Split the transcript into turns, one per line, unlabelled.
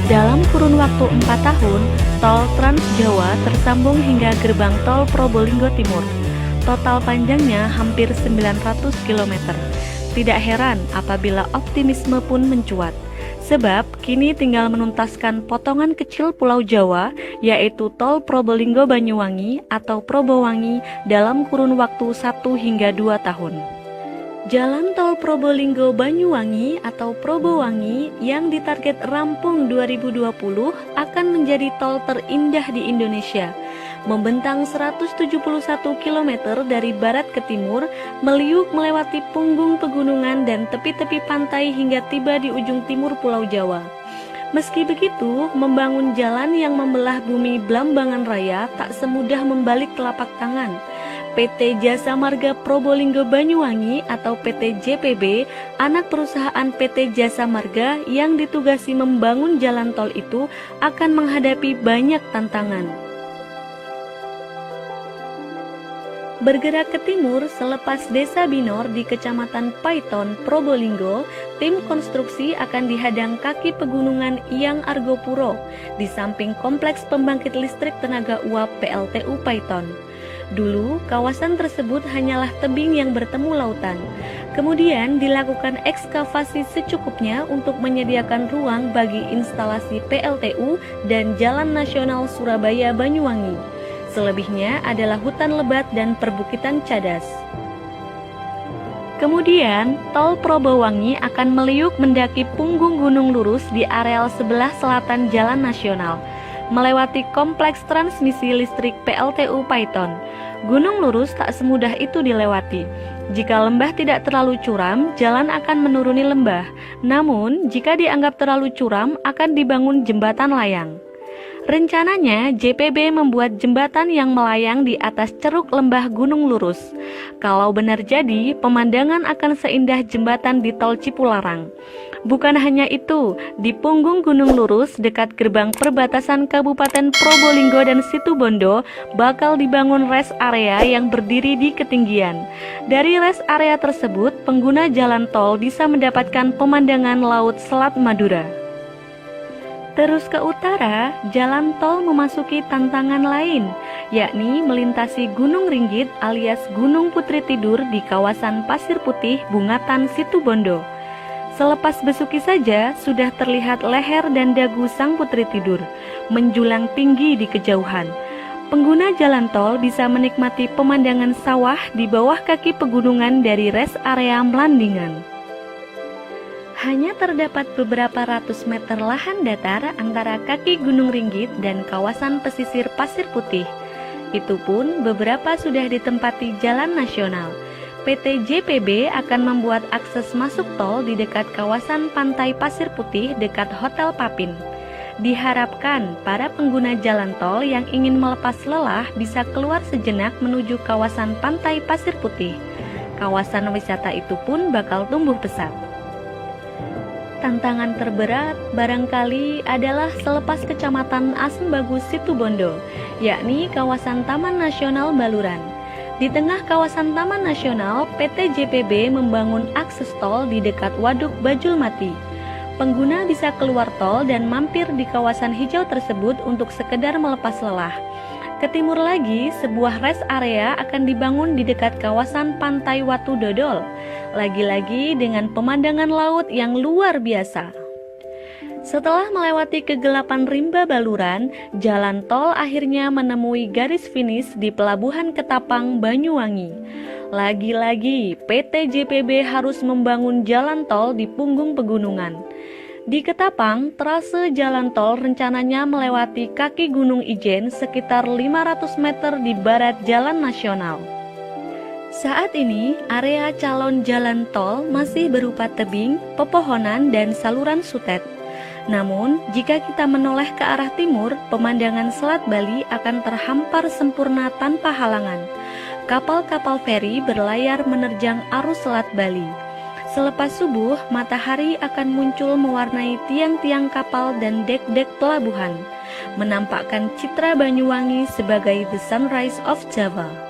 Dalam kurun waktu 4 tahun, tol Trans Jawa tersambung hingga gerbang tol Probolinggo Timur. Total panjangnya hampir 900 km. Tidak heran apabila optimisme pun mencuat. Sebab kini tinggal menuntaskan potongan kecil Pulau Jawa, yaitu tol Probolinggo Banyuwangi atau Probowangi dalam kurun waktu 1 hingga 2 tahun. Jalan tol Probolinggo Banyuwangi atau Probowangi yang ditarget rampung 2020 akan menjadi tol terindah di Indonesia. Membentang 171 km dari barat ke timur, meliuk melewati punggung pegunungan dan tepi-tepi pantai hingga tiba di ujung timur Pulau Jawa. Meski begitu, membangun jalan yang membelah bumi Blambangan Raya tak semudah membalik telapak tangan. PT Jasa Marga Probolinggo Banyuwangi atau PT JPB, anak perusahaan PT Jasa Marga yang ditugasi membangun jalan tol itu akan menghadapi banyak tantangan. Bergerak ke timur selepas Desa Binor di Kecamatan Paiton, Probolinggo, tim konstruksi akan dihadang kaki pegunungan Iyang Argopuro di samping kompleks pembangkit listrik tenaga uap PLTU Paiton. Dulu, kawasan tersebut hanyalah tebing yang bertemu lautan. Kemudian dilakukan ekskavasi secukupnya untuk menyediakan ruang bagi instalasi PLTU dan Jalan Nasional Surabaya-Banyuwangi. Selebihnya adalah hutan lebat dan perbukitan cadas. Kemudian, tol Probowangi akan meliuk mendaki punggung gunung lurus di areal sebelah selatan Jalan Nasional, melewati kompleks transmisi listrik PLTU Paiton. Gunung lurus tak semudah itu dilewati. Jika lembah tidak terlalu curam, jalan akan menuruni lembah. Namun, jika dianggap terlalu curam, akan dibangun jembatan layang. Rencananya, JPB membuat jembatan yang melayang di atas ceruk lembah Gunung Lurus. Kalau benar jadi, pemandangan akan seindah jembatan di tol Cipularang. Bukan hanya itu, di punggung Gunung Lurus dekat gerbang perbatasan Kabupaten Probolinggo dan Situbondo bakal dibangun rest area yang berdiri di ketinggian. Dari rest area tersebut, pengguna jalan tol bisa mendapatkan pemandangan Laut Selat Madura. Terus ke utara, jalan tol memasuki tantangan lain, yakni melintasi Gunung Ringgit alias Gunung Putri Tidur di kawasan Pasir Putih, Bungatan, Situbondo. Selepas besuki saja, sudah terlihat leher dan dagu sang Putri Tidur, menjulang tinggi di kejauhan. Pengguna jalan tol bisa menikmati pemandangan sawah di bawah kaki pegunungan dari rest area Melandingan. Hanya terdapat beberapa ratus meter lahan datar antara kaki Gunung Ringgit dan kawasan pesisir Pasir Putih. Itu pun beberapa sudah ditempati jalan nasional. PT JPB akan membuat akses masuk tol di dekat kawasan pantai Pasir Putih dekat Hotel Papin. Diharapkan para pengguna jalan tol yang ingin melepas lelah bisa keluar sejenak menuju kawasan pantai Pasir Putih. Kawasan wisata itu pun bakal tumbuh pesat. Tantangan terberat barangkali adalah selepas Kecamatan Asembagus Situbondo, yakni kawasan Taman Nasional Baluran. Di tengah kawasan Taman Nasional, PT JPB membangun akses tol di dekat Waduk Bajulmati. Pengguna bisa keluar tol dan mampir di kawasan hijau tersebut untuk sekedar melepas lelah. Ke timur lagi, sebuah rest area akan dibangun di dekat kawasan Pantai Watu Dodol, lagi-lagi dengan pemandangan laut yang luar biasa. Setelah melewati kegelapan rimba Baluran, jalan tol akhirnya menemui garis finish di Pelabuhan Ketapang, Banyuwangi. Lagi-lagi, PT JPB harus membangun jalan tol di punggung pegunungan. Di Ketapang, trase jalan tol rencananya melewati kaki Gunung Ijen sekitar 500 meter di barat jalan nasional. Saat ini, area calon jalan tol masih berupa tebing, pepohonan, dan saluran sutet. Namun, jika kita menoleh ke arah timur, pemandangan Selat Bali akan terhampar sempurna tanpa halangan. Kapal-kapal feri berlayar menerjang arus Selat Bali. Selepas subuh, matahari akan muncul mewarnai tiang-tiang kapal dan dek-dek pelabuhan, menampakkan citra Banyuwangi sebagai the sunrise of Java.